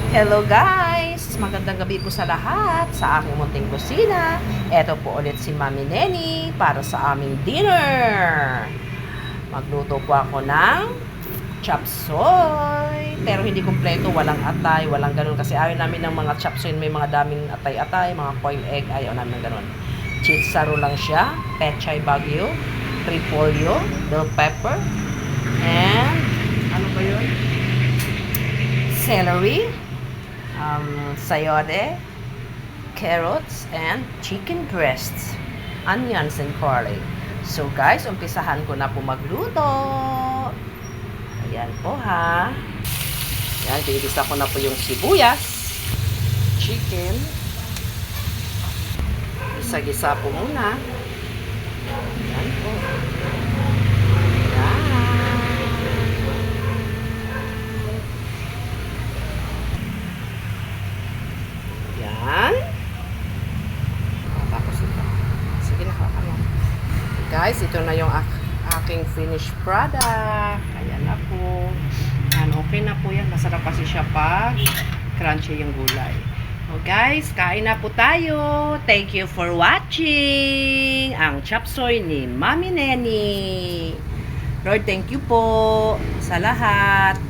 Hello guys! Magandang gabi po sa lahat sa aking munting kusina. Eto po ulit si Mami Neni para sa aming dinner. Magluto po ako ng chop suey. Pero hindi kumpleto, walang atay, walang ganun. Kasi ayaw namin ng mga chop suey may mga daming atay-atay, mga coil egg, ayaw namin ng ganun. Chitsaro lang siya, pechay bagyo, repolyo, bell pepper, and ano ba yun? Celery, sayote, carrots, and chicken breasts, onions, and garlic. So guys, umpisahan ko na po magluto. Ayan po ha. Ayan, ginigisa ko na po yung sibuyas, chicken. Gisa-gisa po muna. Ayan po. Yan. Tapos ito. Sige na, ano. Guys, ito na yung aking finished product. Ayan na po. Yan, okay na po yan. Masarap kasi siya pag crunchy yung gulay. So guys, kain na po tayo. Thank you for watching ang chop suey ni Mami Neni. Lord, thank you po sa lahat.